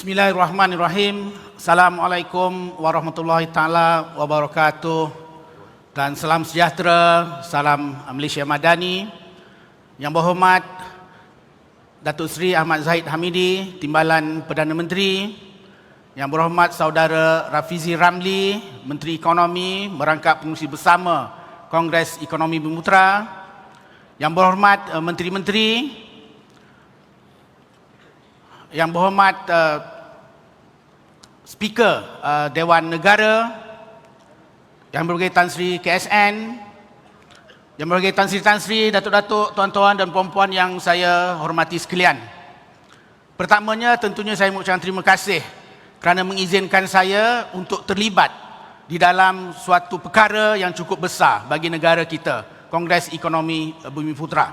Bismillahirrahmanirrahim. Assalamualaikum warahmatullahi taala wabarakatuh. Dan salam sejahtera, salam Malaysia Madani. Yang berhormat Datuk Seri Ahmad Zahid Hamidi, Timbalan Perdana Menteri. Yang berhormat Saudara Rafizi Ramli, Menteri Ekonomi, merangkap pengurusi bersama Kongres Ekonomi Bumi Putra. Yang berhormat Menteri-Menteri. Yang berhormat Speaker Dewan Negara, Yang berbagai Tan Sri KSN, Yang berbagai Tan Sri, Datuk-Datuk, Tuan-Tuan dan Puan-Puan yang saya hormati sekalian. Pertamanya tentunya saya mengucapkan terima kasih kerana mengizinkan saya untuk terlibat di dalam suatu perkara yang cukup besar bagi negara kita, Kongres Ekonomi Bumi Putra.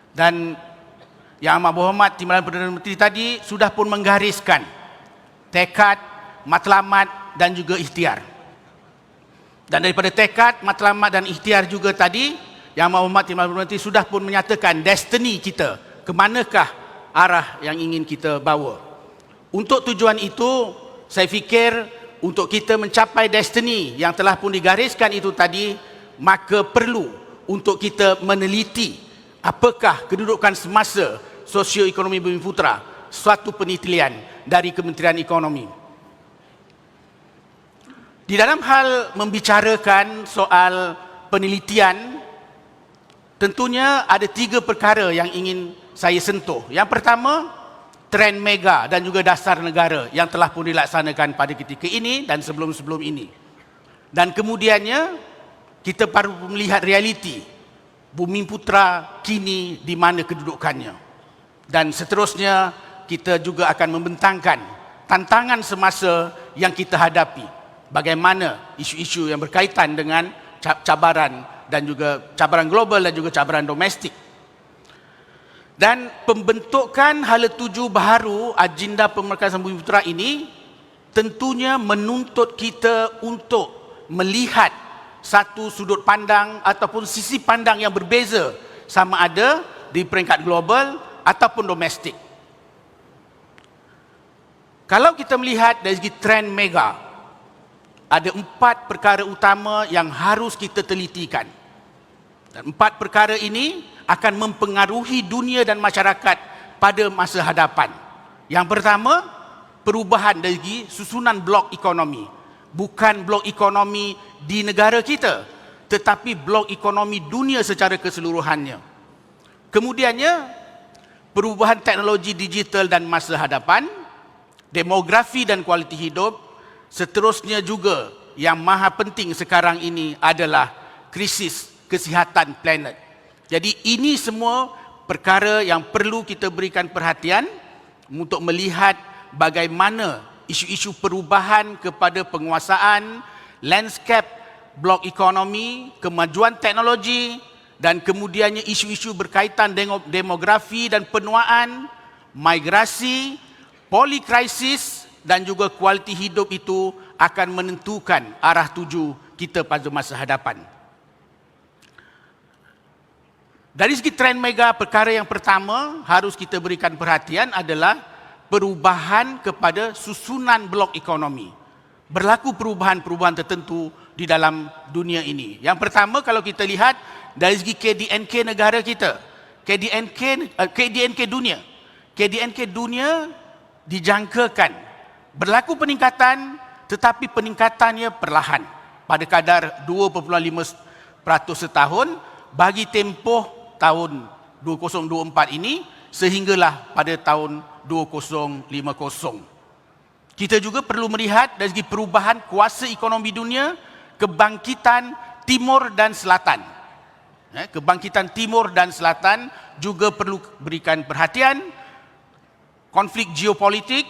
Dan Yang Amat Berhormat Timbalan Perdana Menteri tadi sudah pun menggariskan tekad, matlamat dan juga ikhtiar. Dan daripada tekad, matlamat dan ikhtiar juga tadi, Yang Amat Berhormat Timbalan Perdana Menteri sudah pun menyatakan destiny kita, ke manakah arah yang ingin kita bawa. Untuk tujuan itu, saya fikir untuk kita mencapai destiny yang telah pun digariskan itu tadi, maka perlu untuk kita meneliti apakah kedudukan semasa sosioekonomi Bumi Putra, suatu penelitian dari Kementerian Ekonomi. Di dalam hal membicarakan soal penelitian, tentunya ada 3 perkara yang ingin saya sentuh. Yang pertama, trend mega dan juga dasar negara yang telah pun dilaksanakan pada ketika ini dan sebelum-sebelum ini. Dan kemudiannya, kita perlu melihat realiti Bumi Putra kini di mana kedudukannya. Dan seterusnya kita juga akan membentangkan tantangan semasa yang kita hadapi. Bagaimana isu-isu yang berkaitan dengan cabaran dan juga cabaran global dan juga cabaran domestik. Dan pembentukan hala tuju baharu agenda pemerkasaan Bumi Putra ini tentunya menuntut kita untuk melihat satu sudut pandang ataupun sisi pandang yang berbeza, sama ada di peringkat global ataupun domestik. Kalau kita melihat dari segi trend mega, ada 4 perkara utama yang harus kita telitikan. Dan 4 perkara ini akan mempengaruhi dunia dan masyarakat pada masa hadapan. Yang pertama, perubahan dari segi susunan blok ekonomi. Bukan blok ekonomi di negara kita, tetapi blok ekonomi dunia secara keseluruhannya. Kemudiannya, perubahan teknologi digital dan masa hadapan, demografi dan kualiti hidup, seterusnya juga yang maha penting sekarang ini adalah krisis kesihatan planet. Jadi ini semua perkara yang perlu kita berikan perhatian untuk melihat bagaimana isu-isu perubahan kepada penguasaan, landscape blok ekonomi, kemajuan teknologi, dan kemudiannya isu-isu berkaitan dengan demografi dan penuaan, migrasi, polikrisis dan juga kualiti hidup itu akan menentukan arah tuju kita pada masa hadapan. Dari segi trend mega, perkara yang pertama harus kita berikan perhatian adalah perubahan kepada susunan blok ekonomi. Berlaku perubahan-perubahan tertentu di dalam dunia ini. Yang pertama, kalau kita lihat dari segi KDNK negara kita, KDNK dunia. KDNK dunia dijangkakan berlaku peningkatan, tetapi peningkatannya perlahan pada kadar 2.5% setahun bagi tempoh tahun 2024 ini sehinggalah pada tahun 2050. Kita juga perlu melihat dari segi perubahan kuasa ekonomi dunia, kebangkitan timur dan selatan. Kebangkitan timur dan selatan juga perlu berikan perhatian. Konflik geopolitik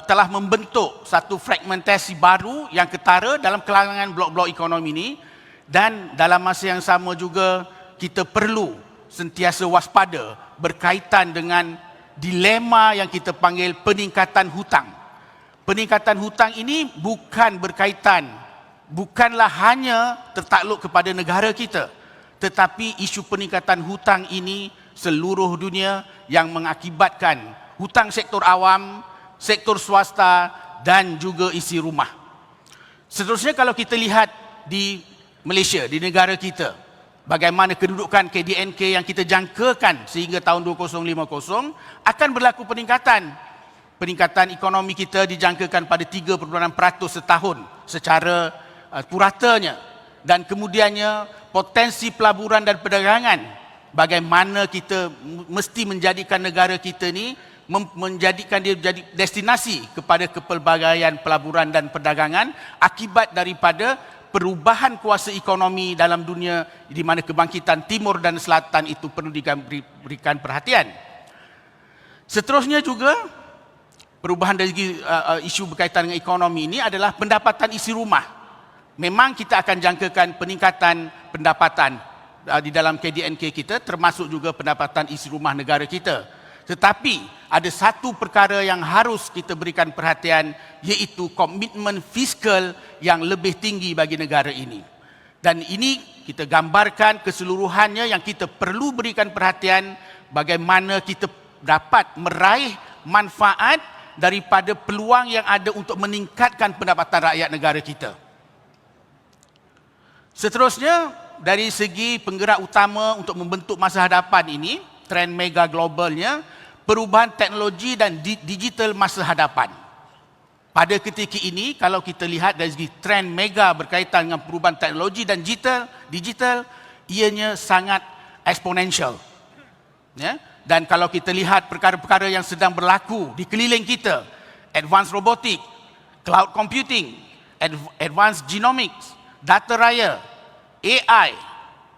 telah membentuk satu fragmentasi baru yang ketara dalam kalangan blok-blok ekonomi ini, dan dalam masa yang sama juga kita perlu sentiasa waspada berkaitan dengan dilema yang kita panggil peningkatan hutang. Peningkatan hutang ini bukanlah hanya tertakluk kepada negara kita, tetapi isu peningkatan hutang ini seluruh dunia yang mengakibatkan hutang sektor awam, sektor swasta dan juga isi rumah. Seterusnya kalau kita lihat di Malaysia, di negara kita, bagaimana kedudukan KDNK yang kita jangkakan sehingga tahun 2050 akan berlaku peningkatan. Peningkatan ekonomi kita dijangkakan pada 3.6% setahun secara puratanya. Dan kemudiannya potensi pelaburan dan perdagangan, bagaimana kita mesti menjadikan negara kita ni menjadikan dia menjadi destinasi kepada kepelbagaian pelaburan dan perdagangan akibat daripada perubahan kuasa ekonomi dalam dunia di mana kebangkitan timur dan selatan itu perlu diberikan perhatian. Seterusnya juga perubahan dari isu berkaitan dengan ekonomi ini adalah pendapatan isi rumah. Memang kita akan jangkakan peningkatan pendapatan di dalam KDNK kita, termasuk juga pendapatan isi rumah negara kita. Tetapi ada satu perkara yang harus kita berikan perhatian, iaitu komitmen fiskal yang lebih tinggi bagi negara ini. Dan ini kita gambarkan keseluruhannya yang kita perlu berikan perhatian bagaimana kita dapat meraih manfaat daripada peluang yang ada untuk meningkatkan pendapatan rakyat negara kita. Seterusnya, dari segi penggerak utama untuk membentuk masa hadapan ini, trend mega globalnya, perubahan teknologi dan digital masa hadapan. Pada ketika ini, kalau kita lihat dari segi trend mega berkaitan dengan perubahan teknologi dan digital, ianya sangat eksponensial. Ya? Dan kalau kita lihat perkara-perkara yang sedang berlaku di keliling kita, advanced robotic, cloud computing, advanced genomics, data raya, AI,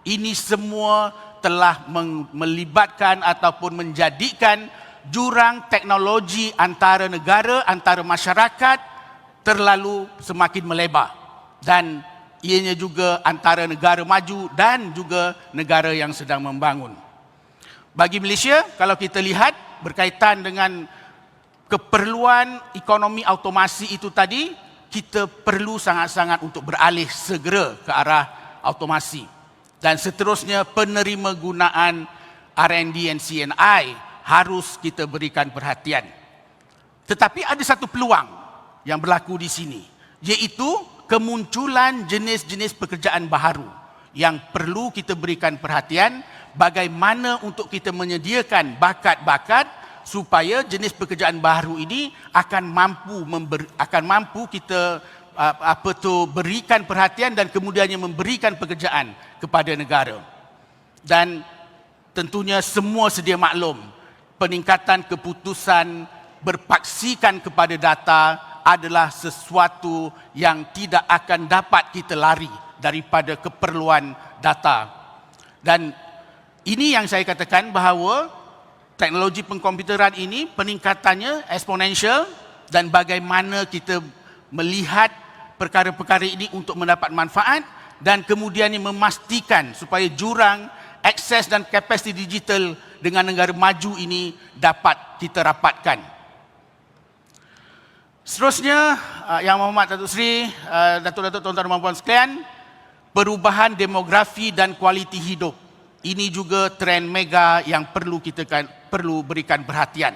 ini semua telah melibatkan ataupun menjadikan jurang teknologi antara negara, antara masyarakat terlalu semakin melebar. Dan ianya juga antara negara maju dan juga negara yang sedang membangun. Bagi Malaysia, kalau kita lihat berkaitan dengan keperluan ekonomi automasi itu tadi, kita perlu sangat-sangat untuk beralih segera ke arah automasi. Dan seterusnya penerima gunaan R&D and CNI harus kita berikan perhatian. Tetapi ada satu peluang yang berlaku di sini, iaitu kemunculan jenis-jenis pekerjaan baharu yang perlu kita berikan perhatian bagaimana untuk kita menyediakan bakat-bakat supaya jenis pekerjaan baharu ini akan mampu kita berikan perhatian dan kemudiannya memberikan pekerjaan kepada negara. Dan tentunya semua sedia maklum, peningkatan keputusan berpaksikan kepada data adalah sesuatu yang tidak akan dapat kita lari daripada keperluan data. Dan ini yang saya katakan bahawa teknologi pengkomputeran ini peningkatannya eksponensial, dan bagaimana kita melihat perkara-perkara ini untuk mendapat manfaat dan kemudiannya memastikan supaya jurang akses dan kapasiti digital dengan negara maju ini dapat kita rapatkan. Seterusnya, Yang Mohormat Datuk Seri, Datuk-Datuk, Tuan-Tuan dan Puan sekalian, perubahan demografi dan kualiti hidup. Ini juga trend mega yang perlu berikan perhatian.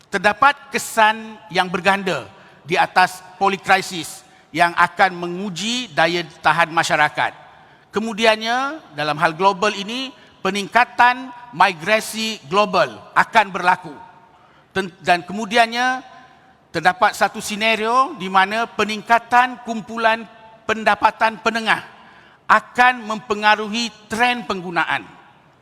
Terdapat kesan yang berganda di atas polikrisis yang akan menguji daya tahan masyarakat. Kemudiannya, dalam hal global ini, peningkatan migrasi global akan berlaku. Dan kemudiannya, terdapat satu senario di mana peningkatan kumpulan pendapatan penengah akan mempengaruhi trend penggunaan.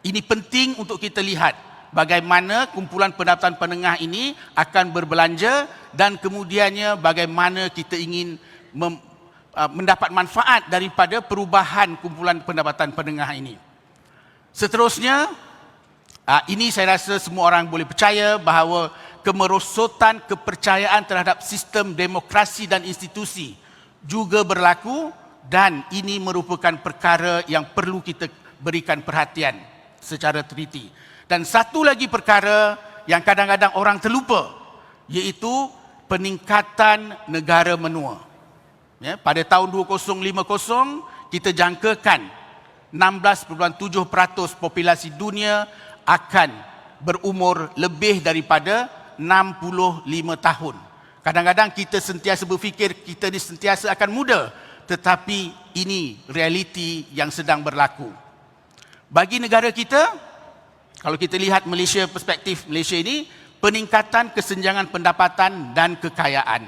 Ini penting untuk kita lihat bagaimana kumpulan pendapatan penengah ini akan berbelanja dan kemudiannya bagaimana kita ingin mendapat manfaat daripada perubahan kumpulan pendapatan penengah ini. Seterusnya, ini saya rasa semua orang boleh percaya bahawa kemerosotan kepercayaan terhadap sistem demokrasi dan institusi juga berlaku, dan ini merupakan perkara yang perlu kita berikan perhatian secara teliti. Dan satu lagi perkara yang kadang-kadang orang terlupa, iaitu peningkatan negara menua. Ya, pada tahun 2050, kita jangkakan 16.7% populasi dunia akan berumur lebih daripada 65 tahun. Kadang-kadang kita sentiasa berfikir kita ni sentiasa akan muda, tetapi ini realiti yang sedang berlaku. Bagi negara kita, kalau kita lihat Malaysia, perspektif Malaysia ini, peningkatan kesenjangan pendapatan dan kekayaan.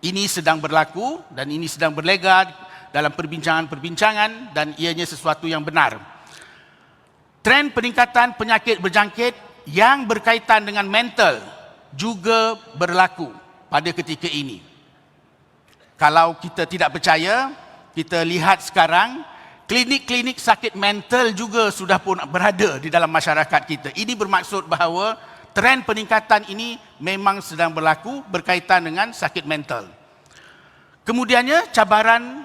Ini sedang berlaku dan ini sedang berlega dalam perbincangan-perbincangan dan ianya sesuatu yang benar. Trend peningkatan penyakit berjangkit yang berkaitan dengan mental juga berlaku pada ketika ini. Kalau kita tidak percaya, kita lihat sekarang, klinik-klinik sakit mental juga sudah pun berada di dalam masyarakat kita. Ini bermaksud bahawa trend peningkatan ini memang sedang berlaku berkaitan dengan sakit mental. Kemudiannya, cabaran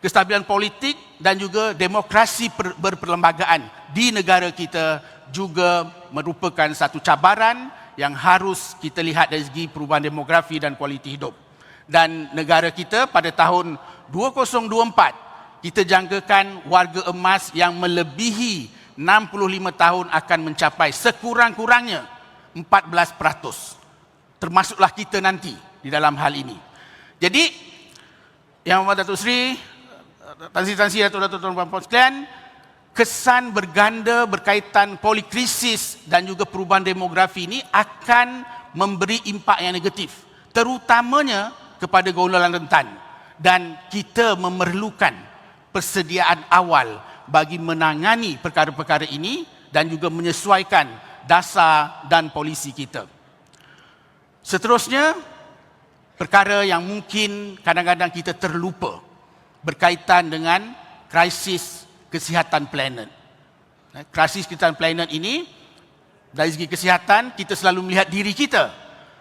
kestabilan politik dan juga demokrasi berperlembagaan di negara kita juga merupakan satu cabaran yang harus kita lihat dari segi perubahan demografi dan kualiti hidup. Dan negara kita pada tahun 2024, kita jangkakan warga emas yang melebihi 65 tahun akan mencapai sekurang-kurangnya 14%. Termasuklah kita nanti di dalam hal ini. Jadi, Yang Amat Datuk Seri, Tansi-tansi Datuk-Datuk Tuan Puan sekalian, kesan berganda berkaitan polikrisis dan juga perubahan demografi ini akan memberi impak yang negatif, terutamanya kepada golongan rentan, dan kita memerlukan persediaan awal bagi menangani perkara-perkara ini dan juga menyesuaikan dasar dan polisi kita. Seterusnya, perkara yang mungkin kadang-kadang kita terlupa berkaitan dengan krisis kesihatan planet. Krisis kesihatan planet ini, dari segi kesihatan, kita selalu melihat diri kita.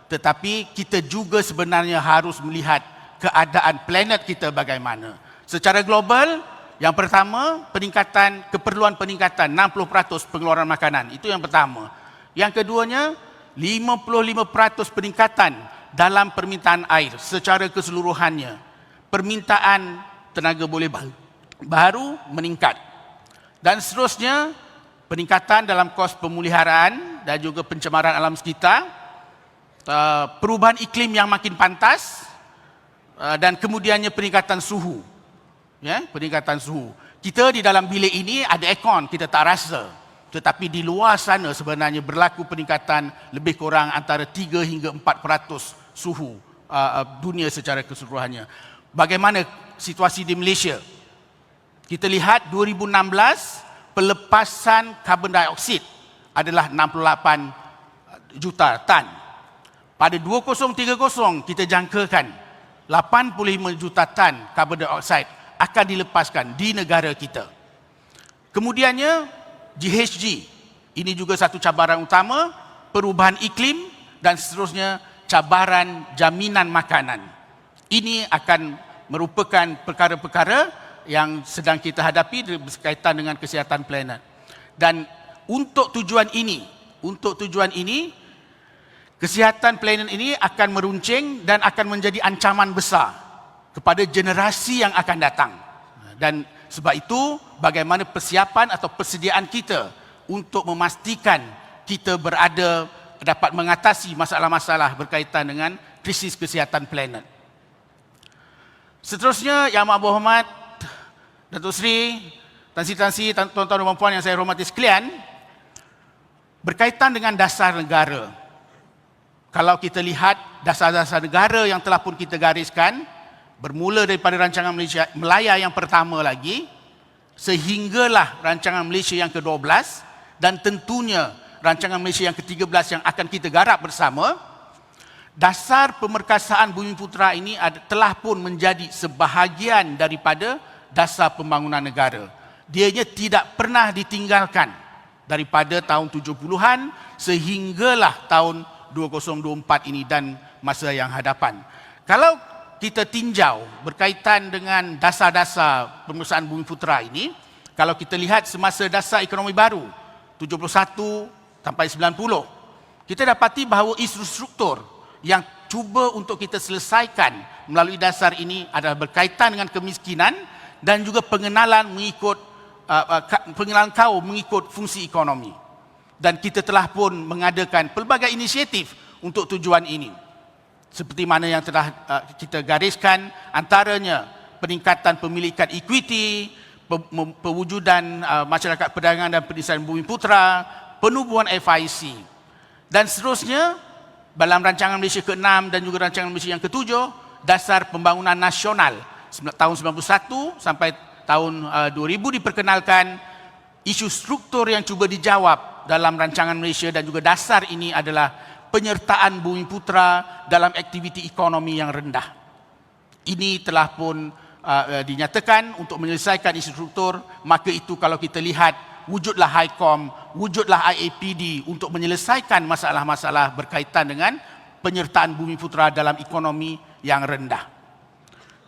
Tetapi kita juga sebenarnya harus melihat keadaan planet kita bagaimana. Secara global, yang pertama, keperluan peningkatan 60% pengeluaran makanan. Itu yang pertama. Yang keduanya, 55% peningkatan dalam permintaan air secara keseluruhannya. Permintaan tenaga boleh baru meningkat. Dan seterusnya, peningkatan dalam kos pemeliharaan dan juga pencemaran alam sekitar, perubahan iklim yang makin pantas, dan kemudiannya peningkatan suhu. Peningkatan suhu. Kita di dalam bilik ini ada aircon, kita tak rasa. Tetapi di luar sana sebenarnya berlaku peningkatan lebih kurang antara 3 hingga 4% suhu dunia secara keseluruhannya. Bagaimana situasi di Malaysia? Kita lihat 2016 pelepasan karbon dioksida adalah 68 juta tan. Pada 2030 kita jangkakan 85 juta tan karbon dioksida akan dilepaskan di negara kita. Kemudiannya GHG, ini juga satu cabaran utama, perubahan iklim dan seterusnya cabaran jaminan makanan. Ini akan merupakan perkara-perkara yang sedang kita hadapi berkaitan dengan kesihatan planet. Dan untuk tujuan ini, kesihatan planet ini akan meruncing dan akan menjadi ancaman besar kepada generasi yang akan datang. Dan sebab itu, bagaimana persiapan atau persediaan kita untuk memastikan kita dapat mengatasi masalah-masalah berkaitan dengan krisis kesihatan planet. Seterusnya, Yang Amat Berhormat Datuk Seri, Tansi-tansi, tuan-tuan dan puan yang saya hormati sekalian, berkaitan dengan dasar negara. Kalau kita lihat dasar-dasar negara yang telah pun kita gariskan, bermula daripada rancangan Malaysia Melaya yang pertama lagi, sehinggalah rancangan Malaysia yang ke-12, dan tentunya rancangan Malaysia yang ke-13 yang akan kita garap bersama, dasar pemerkasaan Bumiputera ini telah pun menjadi sebahagian daripada dasar pembangunan negara. Dianya tidak pernah ditinggalkan daripada tahun 70-an sehinggalah tahun 2024 ini dan masa yang hadapan. Kalau kita tinjau berkaitan dengan dasar-dasar pemerkasaan Bumiputera ini, kalau kita lihat semasa dasar ekonomi baru 71 sampai 90, kita dapati bahawa isu struktur yang cuba untuk kita selesaikan melalui dasar ini adalah berkaitan dengan kemiskinan dan juga pengenalan kaum mengikut fungsi ekonomi. Dan kita telah pun mengadakan pelbagai inisiatif untuk tujuan ini. Seperti mana yang telah kita gariskan, antaranya peningkatan pemilikan equity, pewujudan masyarakat perdagangan dan perindustrian Bumiputera, penubuhan FIC. Dan seterusnya, dalam rancangan Malaysia ke-6 dan juga rancangan Malaysia yang ke-7, dasar pembangunan nasional tahun 91 sampai tahun 2000 diperkenalkan. Isu struktur yang cuba dijawab dalam rancangan Malaysia dan juga dasar ini adalah penyertaan Bumiputera dalam aktiviti ekonomi yang rendah. Ini telah pun dinyatakan untuk menyelesaikan isu struktur, maka itu kalau kita lihat, wujudlah HICOM, wujudlah IAPD untuk menyelesaikan masalah-masalah berkaitan dengan penyertaan Bumiputera dalam ekonomi yang rendah.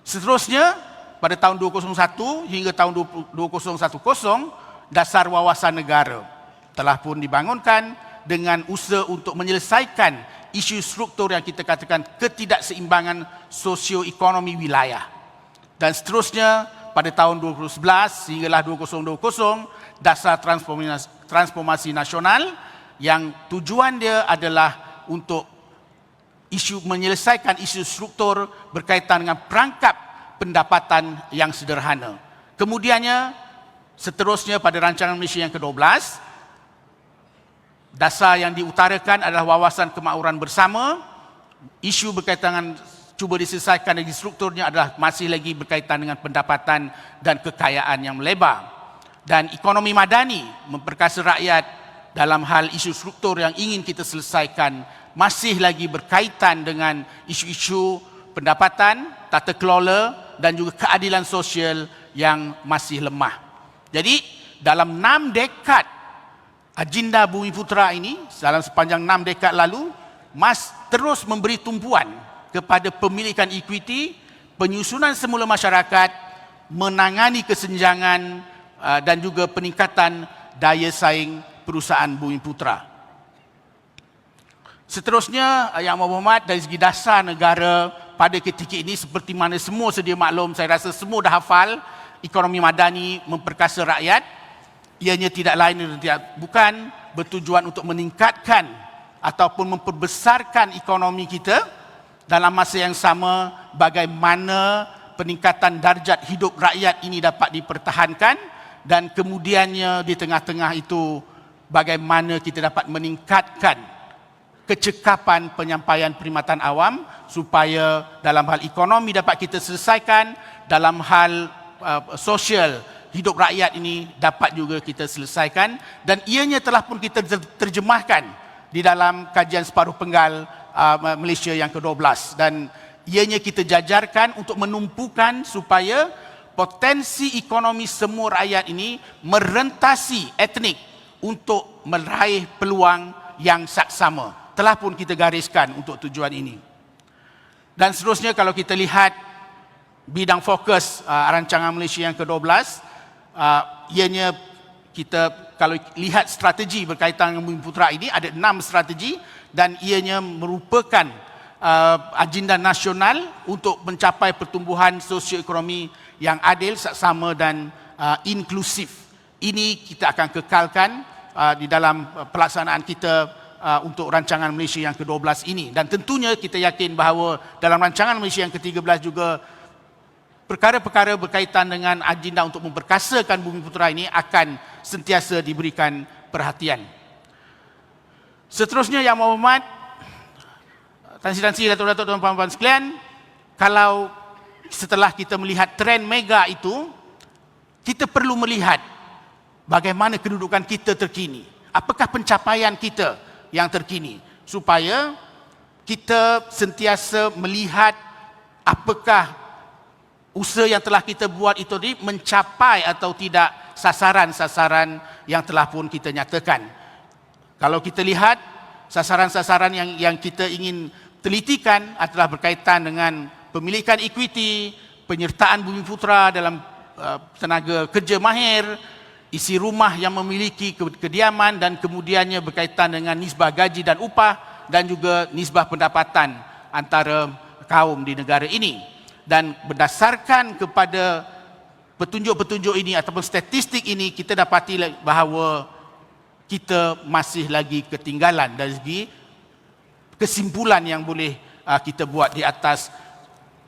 Seterusnya, pada tahun 2001 hingga tahun 2010, dasar wawasan negara telah pun dibangunkan dengan usaha untuk menyelesaikan isu struktur yang kita katakan ketidakseimbangan sosioekonomi wilayah. Dan seterusnya, pada tahun 2011 hinggalah 2020, dasar transformasi nasional yang tujuan dia adalah untuk menyelesaikan isu struktur berkaitan dengan perangkap pendapatan yang sederhana. Kemudiannya, seterusnya pada rancangan Malaysia yang ke-12, dasar yang diutarakan adalah wawasan kemakmuran bersama. Isu berkaitan dengan cuba diselesaikan dari strukturnya adalah masih lagi berkaitan dengan pendapatan dan kekayaan yang melebar. Dan ekonomi madani, memperkasa rakyat dalam hal isu struktur yang ingin kita selesaikan, masih lagi berkaitan dengan isu-isu pendapatan, tata kelola dan juga keadilan sosial yang masih lemah. Jadi, dalam 6 dekad agenda Bumiputera ini, dalam sepanjang 6 dekad lalu, terus memberi tumpuan kepada pemilikan equity, penyusunan semula masyarakat, menangani kesenjangan dan juga peningkatan daya saing perusahaan Bumiputera. Seterusnya, Yang Berhormat, dari segi dasar negara pada ketika ini, seperti mana semua sedia maklum, saya rasa semua dah hafal, ekonomi madani memperkasa rakyat, ianya tidak lain dan bukan bertujuan untuk meningkatkan ataupun memperbesarkan ekonomi kita, dalam masa yang sama bagaimana peningkatan darjat hidup rakyat ini dapat dipertahankan, dan kemudiannya di tengah-tengah itu bagaimana kita dapat meningkatkan kecekapan penyampaian perkhidmatan awam supaya dalam hal ekonomi dapat kita selesaikan, dalam hal sosial hidup rakyat ini dapat juga kita selesaikan, dan ianya telah pun kita terjemahkan di dalam kajian separuh penggal Malaysia yang ke-12, dan ianya kita jajarkan untuk menumpukan supaya potensi ekonomi semua rakyat ini merentasi etnik untuk meraih peluang yang saksama. Telah pun kita gariskan untuk tujuan ini. Dan seterusnya, kalau kita lihat bidang fokus rancangan Malaysia yang ke-12, ianya kita kalau lihat strategi berkaitan dengan Bumiputera ini, ada 6 strategi, dan ianya merupakan agenda nasional untuk mencapai pertumbuhan sosioekonomi yang adil, saksama dan inklusif. Ini kita akan kekalkan di dalam pelaksanaan kita untuk rancangan Malaysia yang ke-12 ini. Dan tentunya kita yakin bahawa dalam rancangan Malaysia yang ke-13 juga perkara-perkara berkaitan dengan agenda untuk memperkasakan Bumiputera ini akan sentiasa diberikan perhatian. Seterusnya, Yang Berhormat, Tan Sri Datuk-Datuk dan puan-puan sekalian, kalau setelah kita melihat trend mega itu, kita perlu melihat bagaimana kedudukan kita terkini. Apakah pencapaian kita yang terkini, supaya kita sentiasa melihat apakah usaha yang telah kita buat itu mencapai atau tidak sasaran-sasaran yang telah pun kita nyatakan. Kalau kita lihat sasaran-sasaran yang kita ingin telitikan adalah berkaitan dengan pemilikan equity, penyertaan Bumiputera dalam tenaga kerja mahir, isi rumah yang memiliki kediaman, dan kemudiannya berkaitan dengan nisbah gaji dan upah, dan juga nisbah pendapatan antara kaum di negara ini. Dan berdasarkan kepada petunjuk-petunjuk ini ataupun statistik ini, kita dapati bahawa kita masih lagi ketinggalan dari segi kesimpulan yang boleh kita buat di atas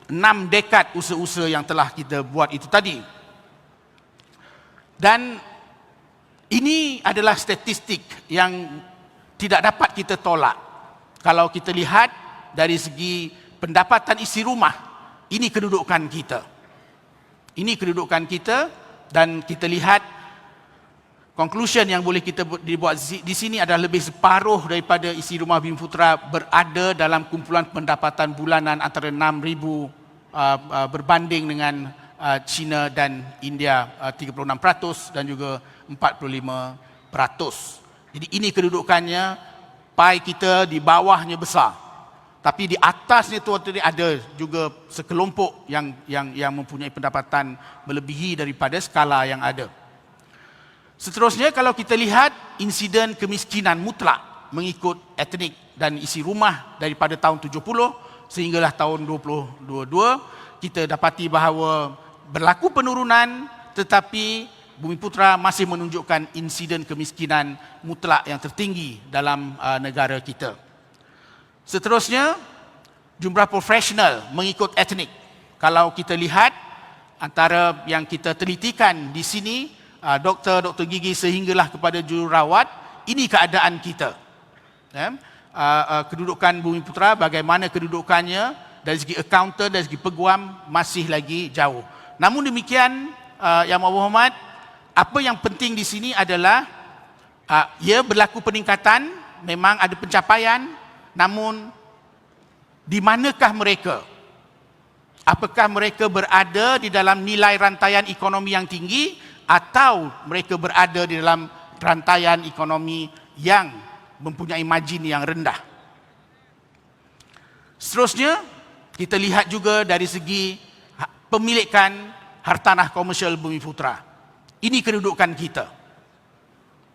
6 dekad usaha-usaha yang telah kita buat itu tadi. Dan ini adalah statistik yang tidak dapat kita tolak. Kalau kita lihat dari segi pendapatan isi rumah, ini kedudukan kita. Ini kedudukan kita, dan kita lihat conclusion yang boleh kita dibuat di sini adalah lebih separuh daripada isi rumah Bumiputera berada dalam kumpulan pendapatan bulanan antara 6,000 berbanding dengan China dan India 36% dan juga 45%. Jadi ini kedudukannya, pie kita di bawahnya besar. Tapi di atasnya tu ada juga sekelompok yang mempunyai pendapatan melebihi daripada skala yang ada. Seterusnya, kalau kita lihat insiden kemiskinan mutlak mengikut etnik dan isi rumah daripada tahun 70 sehinggalah tahun 2022, kita dapati bahawa berlaku penurunan, tetapi Bumiputera masih menunjukkan insiden kemiskinan mutlak yang tertinggi dalam negara kita. Seterusnya, jumlah profesional mengikut etnik. Kalau kita lihat antara yang kita telitikan di sini, doktor gigi sehinggalah kepada jururawat, ini keadaan kita. Kedudukan Bumiputera, bagaimana kedudukannya dari segi accountant, dari segi peguam, masih lagi jauh. Namun demikian, Yang Berhormat, apa yang penting di sini adalah ia berlaku peningkatan, memang ada pencapaian, namun di manakah mereka? Apakah mereka berada di dalam nilai rantaian ekonomi yang tinggi, atau mereka berada di dalam rantaian ekonomi yang mempunyai margin yang rendah? Seterusnya, kita lihat juga dari segi pemilikan hartanah komersial Bumiputera. Ini kedudukan kita.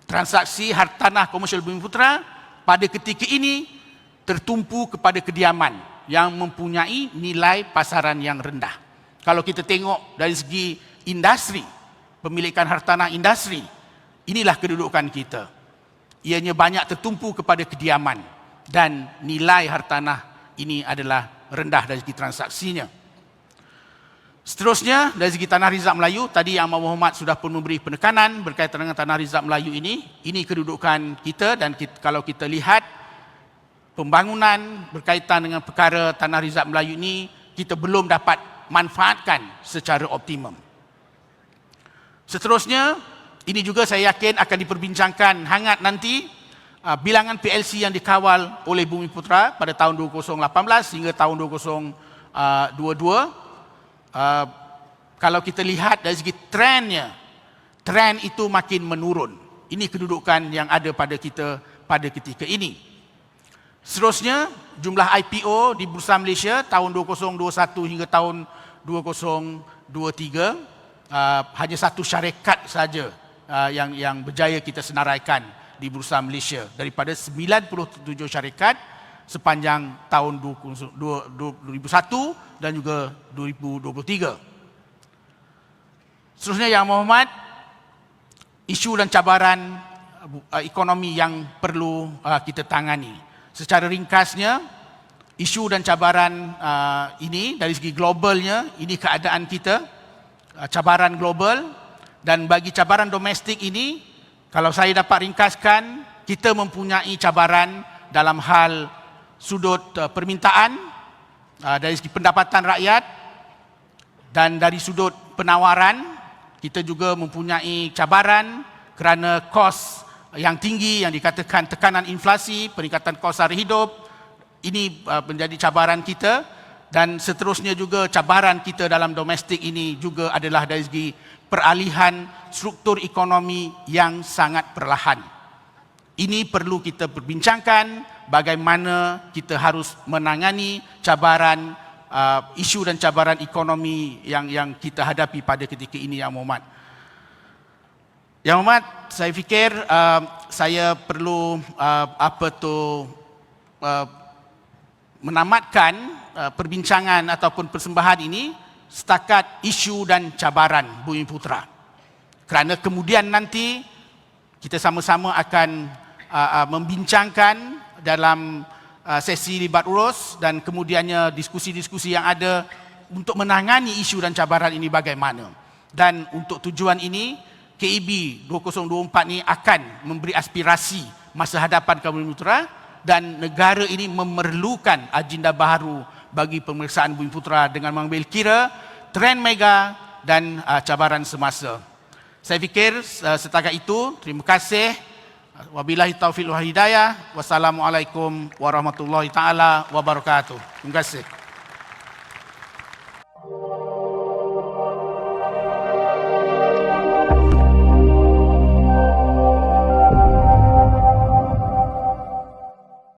Transaksi hartanah komersial Bumiputera pada ketika ini tertumpu kepada kediaman yang mempunyai nilai pasaran yang rendah. Kalau kita tengok dari segi industri, pemilikan hartanah industri, inilah kedudukan kita. Ianya banyak tertumpu kepada kediaman, dan nilai hartanah ini adalah rendah dari segi transaksinya. Seterusnya, dari segi Tanah Rizab Melayu, tadi Yang Berhormat sudah pun memberi penekanan berkaitan dengan Tanah Rizab Melayu ini kedudukan kita, dan kalau kita lihat pembangunan berkaitan dengan perkara Tanah Rizab Melayu ini, kita belum dapat manfaatkan secara optimum. Seterusnya, ini juga saya yakin akan diperbincangkan hangat nanti, bilangan PLC yang dikawal oleh Bumiputera pada tahun 2018 hingga tahun 2022. Kalau kita lihat dari segi trend itu makin menurun. Ini kedudukan yang ada pada kita pada ketika ini. Seterusnya, jumlah IPO di Bursa Malaysia tahun 2021 hingga tahun 2023, hanya satu syarikat saja yang berjaya kita senaraikan di Bursa Malaysia daripada 97 syarikat sepanjang tahun 2001 dan juga 2023. Seterusnya, Yang Berhormat, isu dan cabaran ekonomi yang perlu kita tangani. Secara ringkasnya, isu dan cabaran ini dari segi globalnya, ini keadaan kita, cabaran global, dan bagi cabaran domestik ini, kalau saya dapat ringkaskan, kita mempunyai cabaran dalam hal sudut permintaan, dari segi pendapatan rakyat, dan dari sudut penawaran, kita juga mempunyai cabaran kerana kos yang tinggi yang dikatakan tekanan inflasi, peningkatan kos sara hidup, ini menjadi cabaran kita. Dan seterusnya juga cabaran kita dalam domestik ini juga adalah dari segi peralihan struktur ekonomi yang sangat perlahan. Ini perlu kita perbincangkan bagaimana kita harus menangani cabaran, isu dan cabaran ekonomi yang kita hadapi pada ketika ini, Yang Berhormat. Yang Berhormat, saya fikir saya perlu menamatkan perbincangan ataupun persembahan ini setakat isu dan cabaran Bumiputera. Kerana kemudian nanti kita sama-sama akan membincangkan dalam sesi libat urus dan kemudiannya diskusi-diskusi yang ada untuk menangani isu dan cabaran ini bagaimana. Dan untuk tujuan ini, KEB 2024 ini akan memberi aspirasi masa hadapan kaum Bumi Putra dan negara ini memerlukan agenda baharu bagi pemeriksaan Bumi Putra dengan mengambil kira trend mega dan cabaran semasa. Saya fikir setakat itu, terima kasih. Wabillahi taufiq wal hidayah. Wassalamualaikum warahmatullahi taala wabarakatuh. Terima kasih.